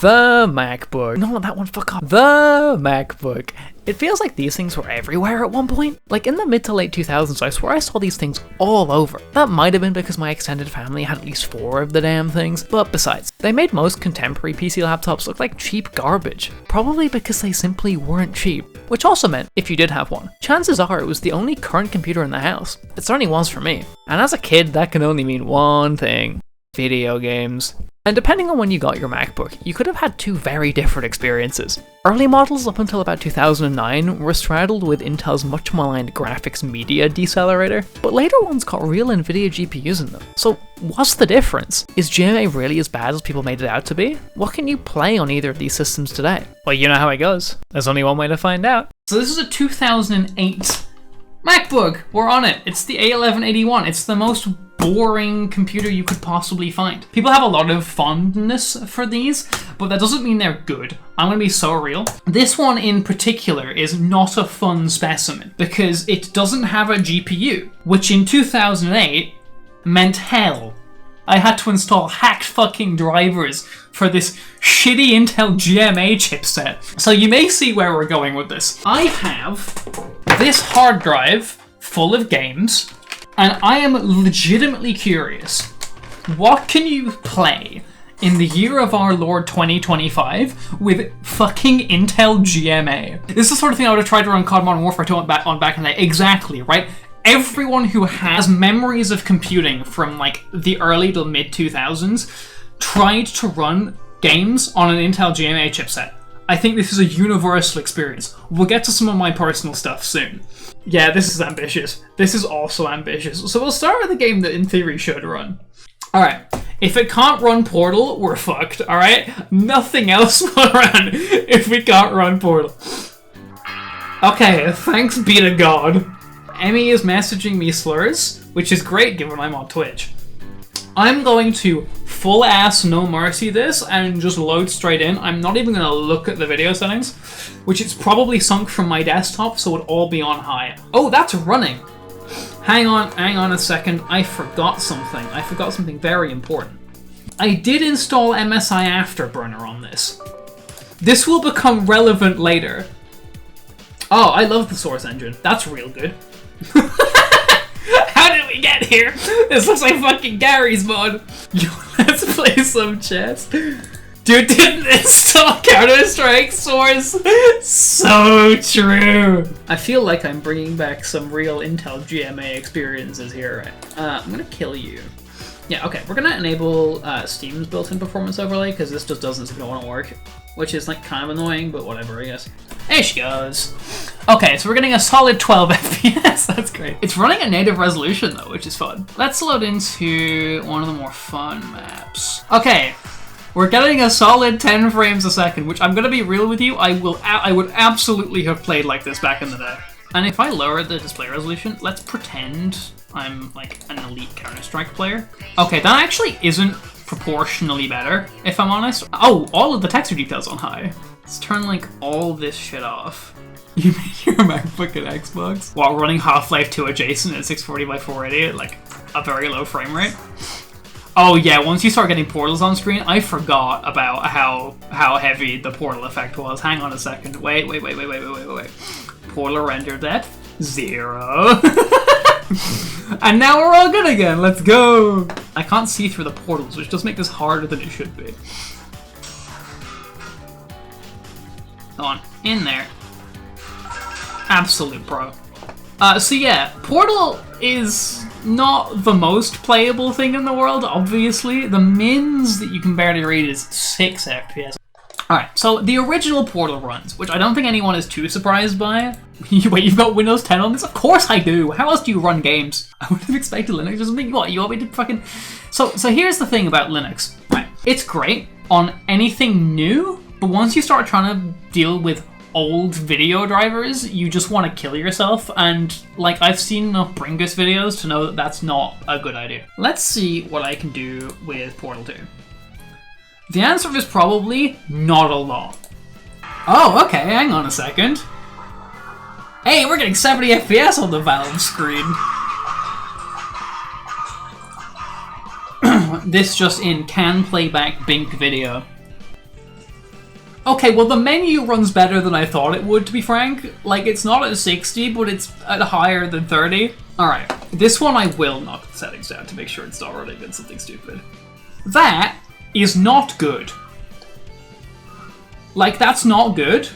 The MacBook. No, that one, fuck off. The MacBook. It feels like these things were everywhere at one point. Like in the mid to late 2000s, I swear I saw these things all over. That might have been because my extended family had at least 4 of the damn things, but besides, they made most contemporary PC laptops look like cheap garbage. Probably because they simply weren't cheap. Which also meant, if you did have one, chances are it was the only current computer in the house. It certainly was for me. And as a kid, that can only mean one thing: video games. And depending on when you got your MacBook, you could have had 2 very different experiences. Early models up until about 2009 were straddled with Intel's much maligned graphics media decelerator, but later ones got real Nvidia GPUs in them. So what's the difference? Is GMA really as bad as people made it out to be? What can you play on either of these systems today? Well, you know how it goes. There's only one way to find out. So this is a 2008 MacBook. We're on it. It's the A1181. It's the most boring computer you could possibly find. People have a lot of fondness for these, but that doesn't mean they're good. I'm gonna be so real. This one in particular is not a fun specimen because it doesn't have a GPU, which in 2008 meant hell. I had to install hacked fucking drivers for this shitty Intel GMA chipset. So you may see where we're going with this. I have this hard drive full of games, and I am legitimately curious. What can you play in the year of our Lord 2025 with fucking Intel GMA? This is the sort of thing I would have tried to run COD Modern Warfare 2 on back in the day. Exactly, right? Everyone who has memories of computing from like the early to mid 2000s tried to run games on an Intel GMA chipset. I think this is a universal experience. We'll get to some of my personal stuff soon. Yeah, this is ambitious. This is also ambitious. So we'll start with a game that in theory should run. Alright, if it can't run Portal, we're fucked, alright? Nothing else will run if we can't run Portal. Okay, thanks be to God. Emmy is messaging me slurs, which is great given I'm on Twitch. I'm going to full ass no mercy this and just load straight in. I'm not even going to look at the video settings, which it's probably sunk from my desktop, so it'll all be on high. Oh, that's running. Hang on a second. I forgot something. I forgot something very important. I did install MSI Afterburner on this. This will become relevant later. Oh, I love the Source engine. That's real good. How did we get here? This looks like fucking Gary's mod. Yo, let's play some chess. Dude didn't install Counter-Strike Source. So true. I feel like I'm bringing back some real Intel GMA experiences here. I'm gonna kill you. Yeah, okay, we're gonna enable Steam's built-in performance overlay because this just doesn't seem to want to work, which is like kind of annoying, but whatever, I guess. There she goes. Okay, so we're getting a solid 12 FPS. That's great. It's running at native resolution though, which is fun. Let's load into one of the more fun maps. Okay, we're getting a solid 10 frames a second, which I'm gonna be real with you, I would absolutely have played like this back in the day. And if I lower the display resolution, let's pretend I'm like an elite Counter-Strike player. Okay, that actually isn't proportionally better, if I'm honest. Oh, all of the texture details on high. Let's turn like all this shit off. You make your MacBook and Xbox while running Half-Life 2 adjacent at 640 by 480 at like a very low frame rate. Oh yeah, once you start getting portals on screen, I forgot about how heavy the portal effect was. Hang on a second. Wait. Portal render depth 0. And now we're all good again. Let's go. I can't see through the portals, which does make this harder than it should be. Go on, in there. Absolute pro. So yeah, Portal is not the most playable thing in the world, obviously. The mins that you can barely read is 6 FPS. Alright, so the original Portal runs, which I don't think anyone is too surprised by. Wait, you've got Windows 10 on this? Of course I do! How else do you run games? I would have expected Linux or something. What, you want me to fucking... So here's the thing about Linux. Right, it's great on anything new, but once you start trying to deal with old video drivers, you just want to kill yourself, and like I've seen enough Bringus videos to know that that's not a good idea. Let's see what I can do with Portal 2. The answer is probably not a lot. Oh, okay, hang on a second. Hey, we're getting 70 FPS on the Valve screen. This just in, can play back Bink video. Okay, well the menu runs better than I thought it would, to be frank. Like, it's not at 60, but it's at higher than 30. Alright, this one I will knock the settings down to make sure it's not running in something stupid. That is not good. Like, that's not good.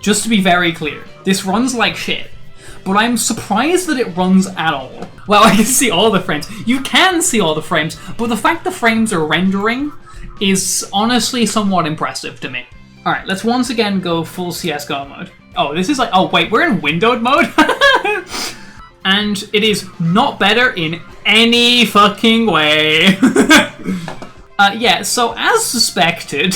Just to be very clear, this runs like shit. But I'm surprised that it runs at all. Well, I can see all the frames. You can see all the frames, but the fact the frames are rendering is honestly somewhat impressive to me. Alright, let's once again go full CSGO mode. Oh, this is like... Oh, wait, we're in windowed mode? And it is not better in any fucking way. Yeah, so as suspected,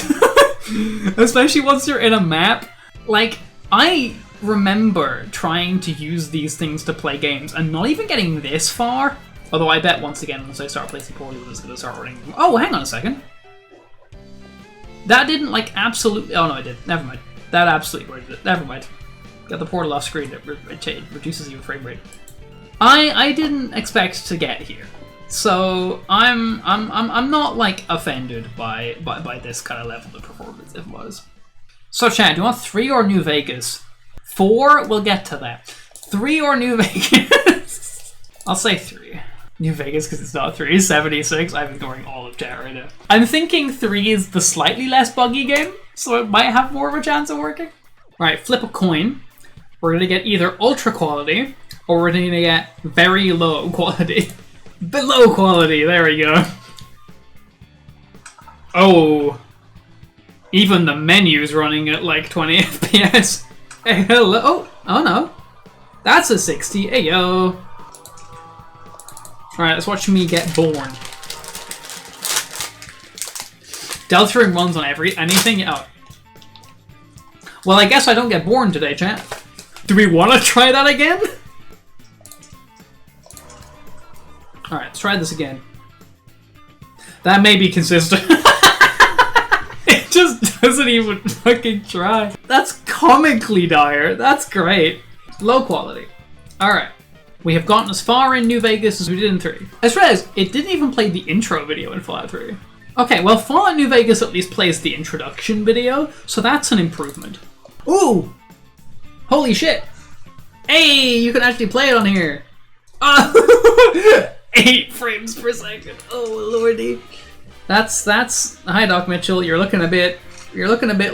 especially once you're in a map, like, I remember trying to use these things to play games and not even getting this far. Although I bet once again, once I start placing poorly, it's going to start running. Oh, hang on a second. That didn't, like, absolutely... Oh, no, I did. Never mind. That absolutely worked it. Never mind. Got the portal off screen. It reduces your frame rate. I didn't expect to get here. So, I'm not, like, offended by this kind of level of performance, if it was. So, Chad, do you want 3 or New Vegas? 4? We'll get to that. 3 or New Vegas? I'll say 3. New Vegas, because it's not 3. 76. I'm ignoring all of chat right now. I'm thinking 3 is the slightly less buggy game, so it might have more of a chance of working. Alright, flip a coin. We're going to get either ultra quality, or we're going to get very low quality. Below quality, there we go. Oh. Even the menu's running at like 20 FPS. Hey, hello. Oh no. That's a 60. Hey, yo. Alright, let's watch me get born. Delta Ring runs on anything? Oh. Well, I guess I don't get born today, chat. Do we want to try that again? Alright, let's try this again. That may be consistent. It just doesn't even fucking try. That's comically dire. That's great. Low quality. Alright. We have gotten as far in New Vegas as we did in 3. I just realized it didn't even play the intro video in Fallout 3. Okay, well, Fallout New Vegas at least plays the introduction video, so that's an improvement. Ooh! Holy shit! Hey, you can actually play it on here. 8 frames per second. Oh lordy. That's hi Doc Mitchell, you're looking a bit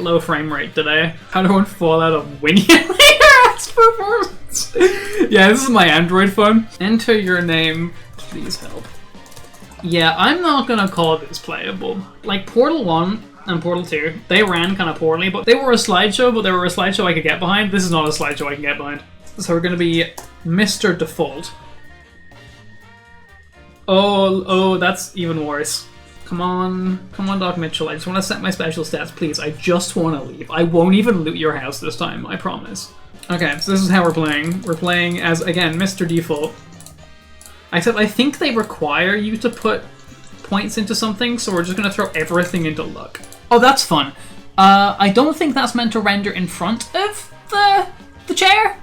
low frame rate today. How do I fall out of winning ass performance? Yeah, this is my Android phone. Enter your name, please help. Yeah, I'm not gonna call this playable. Like Portal 1 and Portal 2, they ran kind of poorly, but they were a slideshow, but they were a slideshow I could get behind. This is not a slideshow I can get behind. So we're gonna be Mr. Default. Oh, that's even worse. Come on, Doc Mitchell. I just want to set my special stats, please. I just want to leave. I won't even loot your house this time, I promise. Okay, so this is how we're playing. We're playing as, again, Mr. Default. Except I think they require you to put points into something, so we're just going to throw everything into luck. Oh, that's fun. I don't think that's meant to render in front of the chair.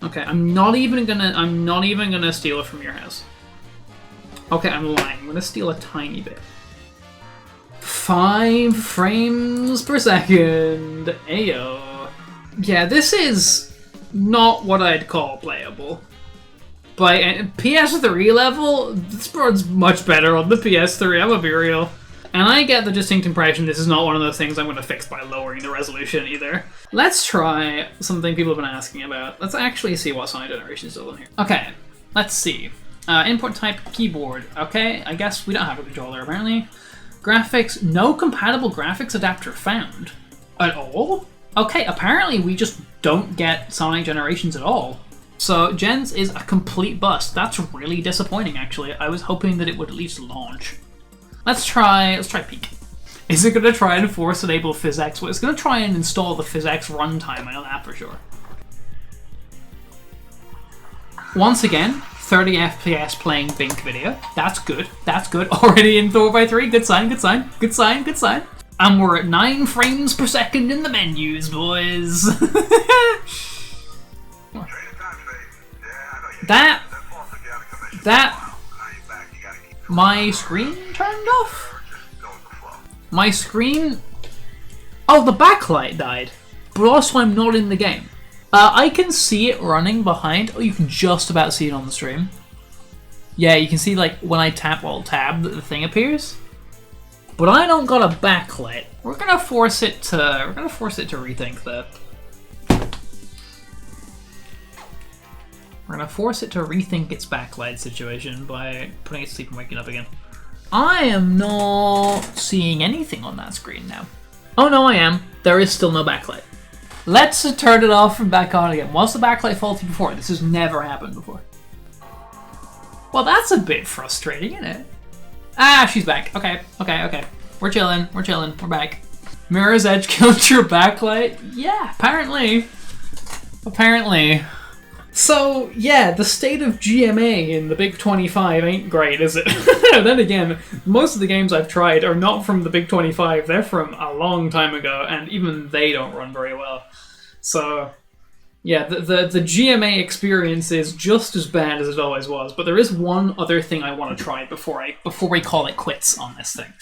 Okay, I'm not even gonna steal it from your house. Okay, I'm lying. I'm gonna steal a tiny bit. 5 frames per second. Ayo. Yeah, this is not what I'd call playable. By PS3 level, this runs much better on the PS3, I'm gonna be real. And I get the distinct impression this is not one of those things I'm going to fix by lowering the resolution either. Let's try something people have been asking about. Let's actually see what sound generation is still in here. Okay, let's see. Input type keyboard. Okay, I guess we don't have a controller apparently. Graphics, no compatible graphics adapter found. At all? Okay, apparently we just don't get Sonic generations at all. So Gens is a complete bust. That's really disappointing actually. I was hoping that it would at least launch. Let's try Peek. Is it going to try and force enable PhysX? Well, it's going to try and install the PhysX runtime, I know that for sure. Once again, 30 FPS playing Bink video. That's good. That's good. Already in 4x3. Good sign, good sign. Good sign, good sign. And we're at 9 frames per second in the menus, boys. My screen turned off? My screen... Oh, the backlight died. But also I'm not in the game. I can see it running behind. Oh, you can just about see it on the stream. Yeah, you can see like when I tap Alt-Tab that the thing appears. But I don't got a backlight. We're gonna force it to rethink that. We're gonna force it to rethink its backlight situation by putting it to sleep and waking up again. I am not seeing anything on that screen now. Oh no, I am. There is still no backlight. Let's turn it off and back on again. Was the backlight faulty before? This has never happened before. Well, that's a bit frustrating, isn't it? Ah, she's back. Okay. We're chilling, we're back. Mirror's Edge killed your backlight? Yeah, apparently. So, yeah, the state of GMA in the Big 25 ain't great, is it? Then again, most of the games I've tried are not from the Big 25, they're from a long time ago, and even they don't run very well. So, yeah, the GMA experience is just as bad as it always was, but there is one other thing I want to try before we call it quits on this thing.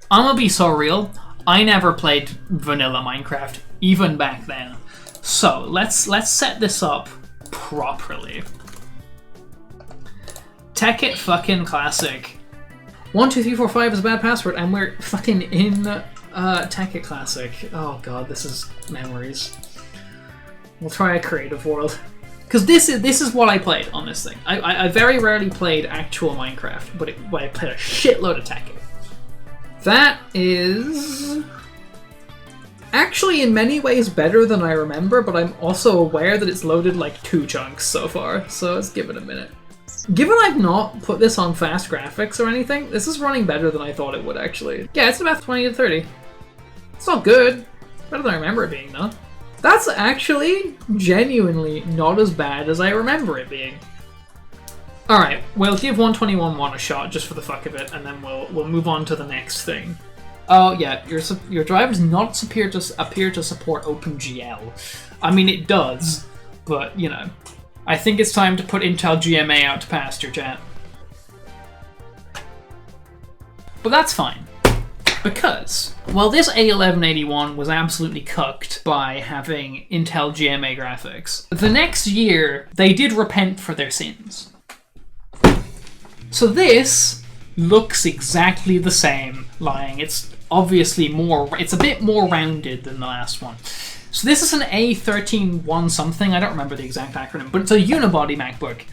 I'm gonna be so real, I never played vanilla Minecraft, even back then. So, let's set this up properly. Tekkit fucking classic. 12345 is a bad password, and we're fucking in Tekkit classic. Oh god, this is memories. We'll try a creative world. Because this is what I played on this thing. I very rarely played actual Minecraft, but I played a shitload of Tekkit. That is actually in many ways better than I remember, but I'm also aware that it's loaded like 2 chunks so far, so let's give it a minute. Given I've not put this on fast graphics or anything, this is running better than I thought it would actually. Yeah, it's about 20 to 30. It's not good. Better than I remember it being though. That's actually genuinely not as bad as I remember it being. Alright, we'll give 121.1 a shot just for the fuck of it, and then we'll move on to the next thing. Oh yeah, your driver does not appear to support OpenGL. I mean, it does, but you know, I think it's time to put Intel GMA out to pasture, chat. But that's fine, because well, this A1181 was absolutely cucked by having Intel GMA graphics. The next year, they did repent for their sins. So this looks exactly the same, lying. It's obviously it's a bit more rounded than the last one. So this is an A13-1 something, I don't remember the exact acronym, but it's a unibody MacBook.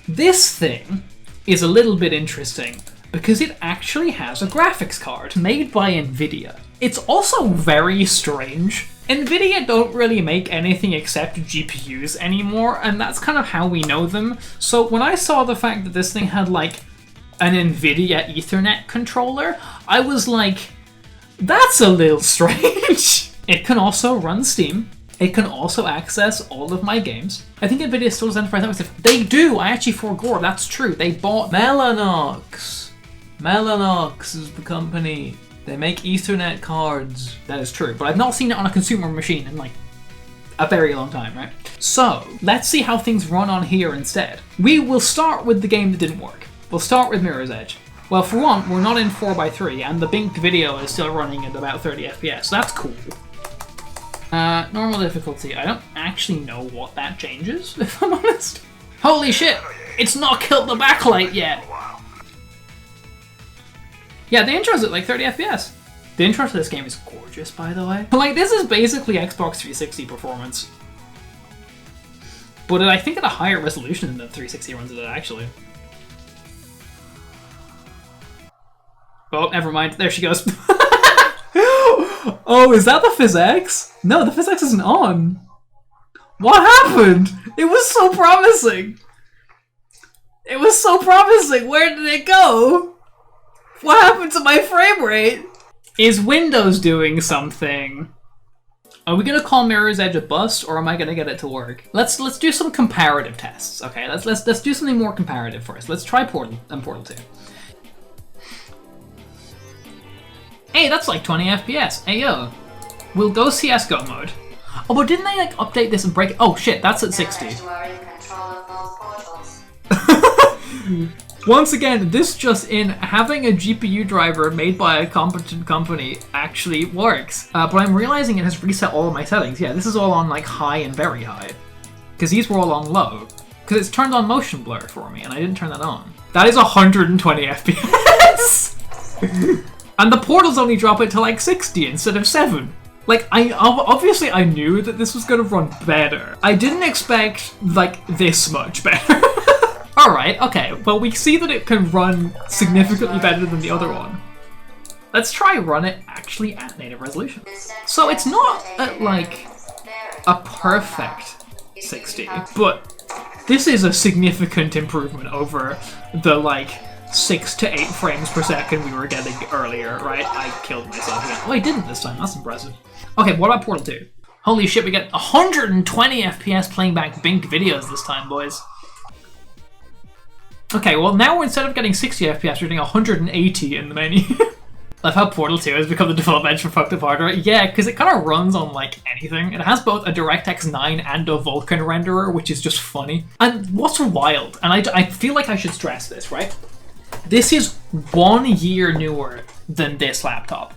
This thing is a little bit interesting because it actually has a graphics card made by Nvidia. It's also very strange. Nvidia don't really make anything except GPUs anymore, and that's kind of how we know them. So when I saw the fact that this thing had like an Nvidia Ethernet controller, I was like, that's a little strange. It can also run Steam. It can also access all of my games. I think Nvidia still does enterprise network stuff. They do, I actually forgot, that's true. They bought Mellanox. Mellanox is the company. They make Ethernet cards. That is true, but I've not seen it on a consumer machine in like a very long time, right? So, let's see how things run on here instead. We will start with the game that didn't work. We'll start with Mirror's Edge. Well, for one, we're not in 4x3, and the Bink video is still running at about 30 FPS, so that's cool. Normal difficulty. I don't actually know what that changes, if I'm honest. Holy shit! It's not killed the backlight yet! Yeah, the intro's at like 30 FPS. The intro to this game is gorgeous, by the way. Like, this is basically Xbox 360 performance. But I think at a higher resolution than the 360 runs it at, actually. Oh, never mind. There she goes. Oh, is that the PhysX? No, the PhysX isn't on. What happened? It was so promising. It was so promising. Where did it go? What happened to my frame rate? Is Windows doing something? Are we gonna call Mirror's Edge a bust, or am I gonna get it to work? Let's do some comparative tests. Okay, let's do something more comparative first. Let's try Portal and Portal 2. Hey, that's like 20 FPS. Hey yo, we'll go CS:GO mode. Oh, but didn't they like update this and break it? Oh shit, that's at 60. Once again, this just in, having a GPU driver made by a competent company actually works. But I'm realizing it has reset all of my settings. Yeah, this is all on like high and very high. Because these were all on low. Because it's turned on motion blur for me, and I didn't turn that on. That is 120 FPS! And the portals only drop it to like 60 instead of 7. Like, obviously I knew that this was gonna run better. I didn't expect, like, this much better. Alright, okay, well we see that it can run significantly better than the other one. Let's try run it actually at native resolution. So it's not at, like, a perfect 60, but this is a significant improvement over the, like, 6 to 8 frames per second we were getting earlier, right? I killed myself again. Oh, I didn't this time. That's impressive. Okay, what about Portal 2? Holy shit, we get 120 FPS playing back Bink videos this time, boys. Okay, well now we're, instead of getting 60 FPS, we're getting 180 in the menu. Love how Portal 2 has become the default bench for fucked up hardware. Yeah, because it kind of runs on, like, anything. It has both a DirectX 9 and a Vulkan renderer, which is just funny. And what's wild, and I feel like I should stress this, right? This is 1 year newer than this laptop,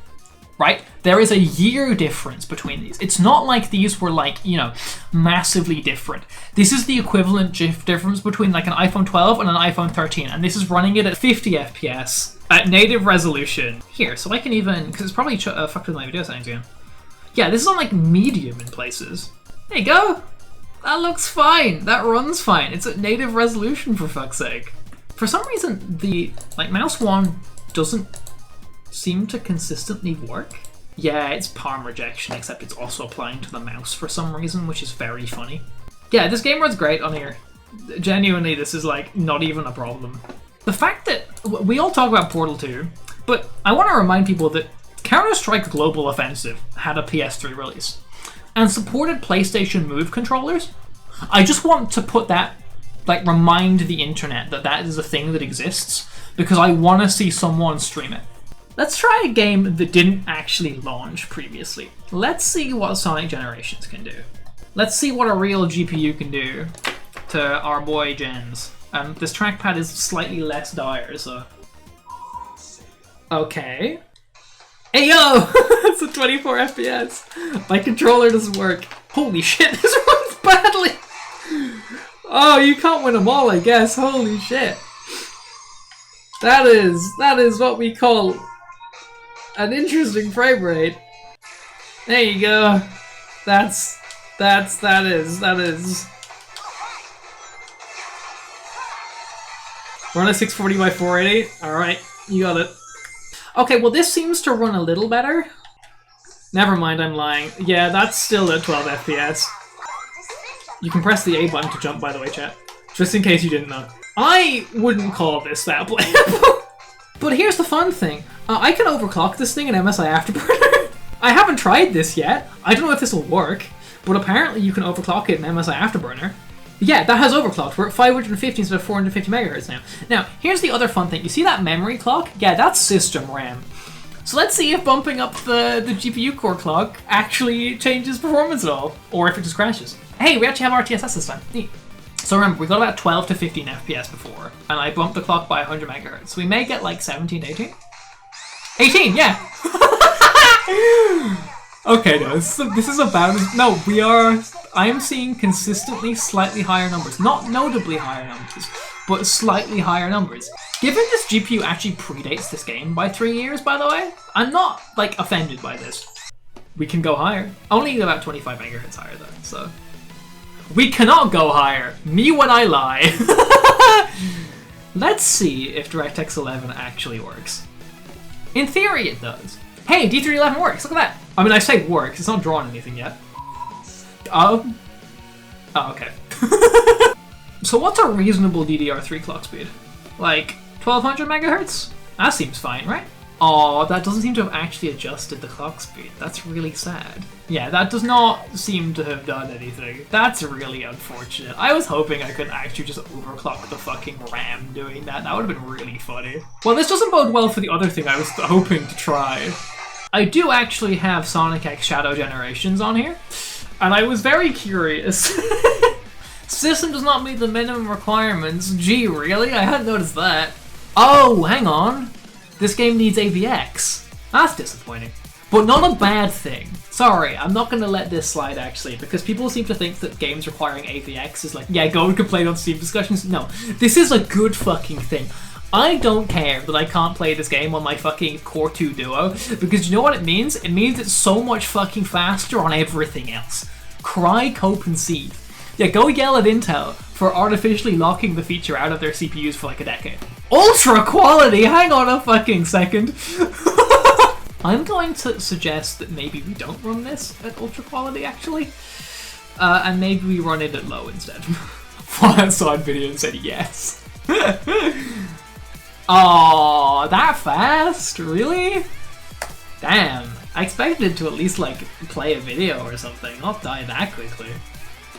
right? There is a year difference between these. It's not like these were, like, you know, massively different. This is the equivalent difference between, like, an iPhone 12 and an iPhone 13, and this is running it at 50 FPS at native resolution. Here, so I can even, because it's probably fucked with my video settings again. Yeah, this is on, like, medium in places. There you go. That looks fine. That runs fine. It's at native resolution, for fuck's sake. For some reason, the, like, mouse one doesn't seem to consistently work. Yeah, it's palm rejection, except it's also applying to the mouse for some reason, which is very funny. Yeah, this game runs great on here. Genuinely, this is, like, not even a problem. The fact that we all talk about Portal 2, but I want to remind people that Counter-Strike Global Offensive had a PS3 release and supported PlayStation Move controllers. I just want to put that, like, remind the internet that that is a thing that exists, because I want to see someone stream it. Let's try a game that didn't actually launch previously. Let's see what Sonic Generations can do. Let's see what a real GPU can do to our boy Gens. This trackpad is slightly less dire, so... Okay. Hey yo! It's a 24 FPS! My controller doesn't work. Holy shit, this runs badly! Oh, you can't win them all, I guess. Holy shit. That is what we call an interesting frame rate. There you go. That is. Run a 640 by 480. Alright, you got it. Okay, well this seems to run a little better. Never mind, I'm lying. Yeah, that's still at 12 FPS. You can press the A button to jump, by the way, chat. Just in case you didn't know. I wouldn't call this that playable. But here's the fun thing. I can overclock this thing in MSI Afterburner. I haven't tried this yet. I don't know if this will work, but apparently you can overclock it in MSI Afterburner. Yeah, that has overclocked. We're at 550 instead of 450 megahertz now. Now, here's the other fun thing. You see that memory clock? Yeah, that's system RAM. So let's see if bumping up the GPU core clock actually changes performance at all, or if it just crashes. Hey, we actually have RTSS this time. Neat. So remember, we got about 12 to 15 FPS before, and I bumped the clock by 100 megahertz. So we may get like 17 to 18? 18, yeah! Okay, no, this is about... No, we are... I am seeing consistently slightly higher numbers. Not notably higher numbers, but slightly higher numbers. Given this GPU actually predates this game by 3 years, by the way, I'm not, like, offended by this. We can go higher. Only about 25 megahertz higher, though, so... We cannot go higher. Me when I lie. Let's see if DirectX 11 actually works. In theory, it does. Hey, D311 works. Look at that. I mean, I say works. It's not drawn anything yet. Oh, okay. So what's a reasonable DDR3 clock speed? Like 1200 megahertz? That seems fine, right? Oh, that doesn't seem to have actually adjusted the clock speed. That's really sad. Yeah, that does not seem to have done anything. That's really unfortunate. I was hoping I could actually just overclock the fucking RAM doing that. That would have been really funny. Well, this doesn't bode well for the other thing I was hoping to try. I do actually have Sonic X Shadow Generations on here, and I was very curious System does not meet the minimum requirements. Gee, really? I hadn't noticed that. Oh, hang on. This game needs AVX. That's disappointing. But not a bad thing. Sorry, I'm not gonna let this slide actually, because people seem to think that games requiring AVX is like, yeah, go and complain on Steam discussions. No, this is a good fucking thing. I don't care that I can't play this game on my fucking Core 2 Duo, because you know what it means? It means it's so much fucking faster on everything else. Cry, cope, and seethe. Yeah, go yell at Intel for artificially locking the feature out of their CPUs for like a decade. Ultra quality? Hang on a fucking second. I'm going to suggest that maybe we don't run this at ultra quality, actually. And maybe we run it at low instead. Flying saw a video and said yes. Oh, that fast? Really? Damn. I expected it to at least, like, play a video or something, not die that quickly.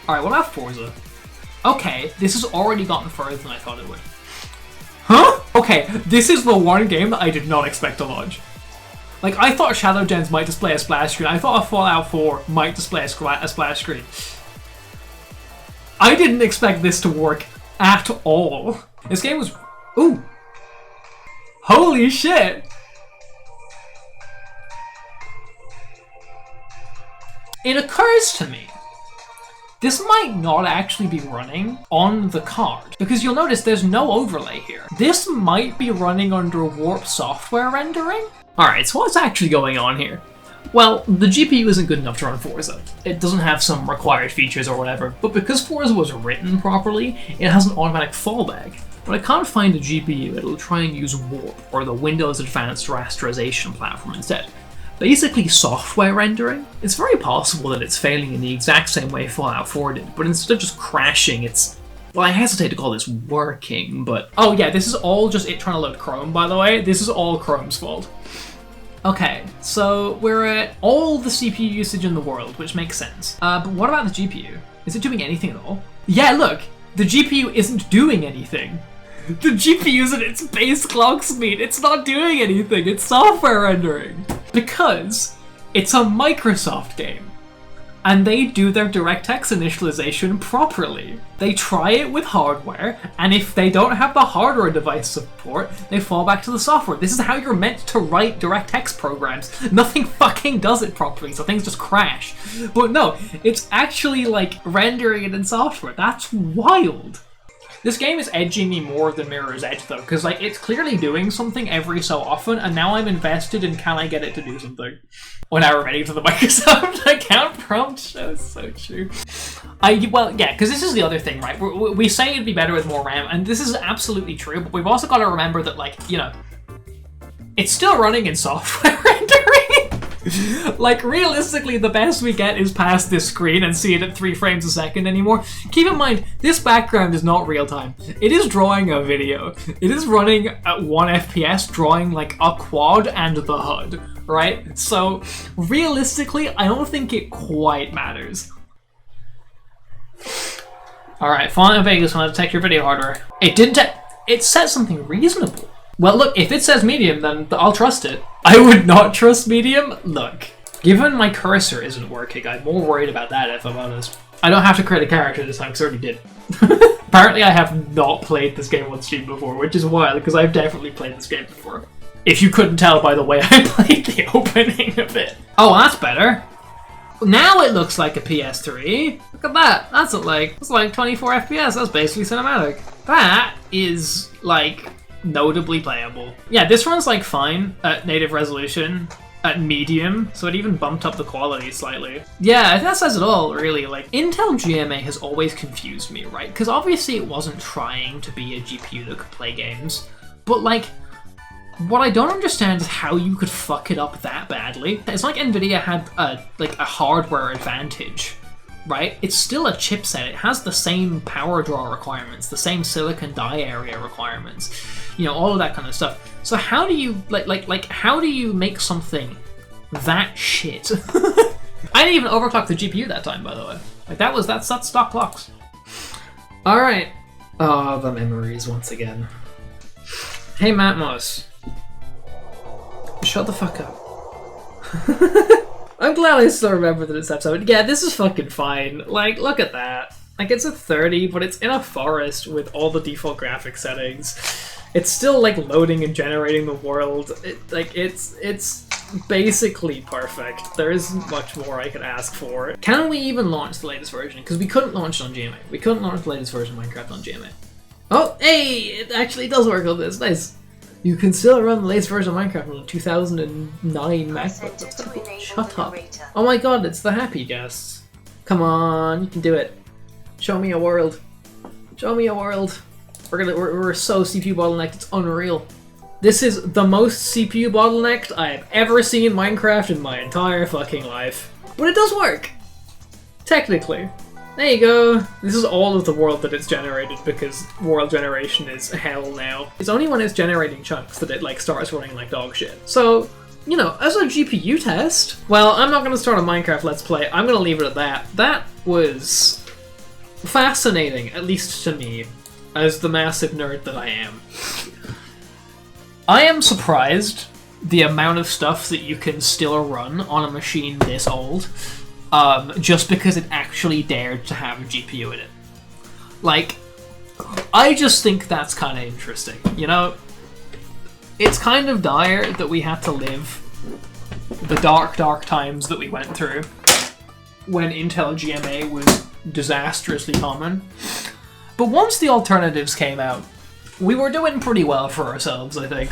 Alright, what about Forza? Okay, this has already gotten further than I thought it would. Huh? Okay, this is the one game that I did not expect to launch. Like, I thought Shadow Gens might display a splash screen. I thought Fallout 4 might display a splash screen. I didn't expect this to work at all. This game was... Ooh. Holy shit. It occurs to me, this might not actually be running on the card, because you'll notice there's no overlay here. This might be running under warp software rendering. Alright, so what's actually going on here? Well, the GPU isn't good enough to run Forza. It doesn't have some required features or whatever, but because Forza was written properly, it has an automatic fallback. When I can't find a GPU, it'll try and use Warp, or the Windows Advanced Rasterization platform instead. Basically software rendering. It's very possible that it's failing in the exact same way Fallout 4 did, but instead of just crashing, it's... Well, I hesitate to call this working, but... Oh yeah, this is all just it trying to load Chrome, by the way. This is all Chrome's fault. Okay, so we're at all the CPU usage in the world, which makes sense. But what about the GPU? Is it doing anything at all? Yeah, look! The GPU isn't doing anything. The GPU's at its base clock speed. It's not doing anything. It's software rendering. Because it's a Microsoft game. And they do their DirectX initialization properly. They try it with hardware, and if they don't have the hardware device support, they fall back to the software. This is how you're meant to write DirectX programs. Nothing fucking does it properly, so things just crash. But no, it's actually like rendering it in software. That's wild. This game is edging me more than Mirror's Edge though, because like it's clearly doing something every so often, and now I'm invested in can I get it to do something. Well, now we're ready for the Microsoft account prompt show. So true. Well, yeah, because this is the other thing, right? We say it'd be better with more RAM, and this is absolutely true, but we've also got to remember that, like, you know, it's still running in software rendering. Like, realistically, the best we get is past this screen and see it at 3 frames a second anymore. Keep in mind, this background is not real time. It is drawing a video. It is running at 1 FPS, drawing like a quad and the HUD, right? So, realistically, I don't think it quite matters. Alright, Fallout Vegas want to detect your video hardware. It didn't it said something reasonable. Well, look, if it says medium, then I'll trust it. I would not trust medium. Look, given my cursor isn't working, I'm more worried about that if I'm honest. I don't have to create a character this time because I already did. Apparently I have not played this game on Steam before, which is wild because I've definitely played this game before. If you couldn't tell by the way I played the opening of it. Oh, that's better. Now it looks like a PS3. Look at that. That's like 24 FPS. That's basically cinematic. That is like notably playable. Yeah, this runs like fine at native resolution, at medium, so it even bumped up the quality slightly. Yeah, I think that says it all, really. Like, Intel GMA has always confused me, right? Because obviously it wasn't trying to be a GPU that could play games, but like, what I don't understand is how you could fuck it up that badly. It's like Nvidia had a hardware advantage, right? It's still a chipset. It has the same power draw requirements, the same silicon die area requirements, you know, all of that kind of stuff. So how do you how do you make something that shit? I didn't even overclock the GPU that time, by the way. Like that's stock clocks. All right. Oh, the memories once again. Hey, Matmos. Shut the fuck up. I'm glad I still remember that it's episode. Yeah, this is fucking fine. Like, look at that. Like, it's a 30, but it's in a forest with all the default graphic settings. It's still, like, loading and generating the world. It's basically perfect. There isn't much more I could ask for. Can we even launch the latest version? Because we couldn't launch it on GMA. We couldn't launch the latest version of Minecraft on GMA. Oh, hey! It actually does work on this. Nice. You can still run the latest version of Minecraft on a 2009 MacBook. That's kind of cool. Shut up. Oh my god, it's the happy guests. Come on, you can do it. Show me a world. Show me a world. We're so CPU bottlenecked, it's unreal. This is the most CPU bottlenecked I have ever seen Minecraft in my entire fucking life. But it does work. Technically. There you go. This is all of the world that it's generated because world generation is hell now. It's only when it's generating chunks that it like starts running like dog shit. So, you know, as a GPU test, well, I'm not going to start a Minecraft Let's Play. I'm going to leave it at that. That was fascinating, at least to me, as the massive nerd that I am. I am surprised the amount of stuff that you can still run on a machine this old, just because it actually dared to have a GPU in it. Like, I just think that's kind of interesting, you know? It's kind of dire that we had to live the dark, dark times that we went through when Intel GMA was disastrously common. But once the alternatives came out, we were doing pretty well for ourselves, I think.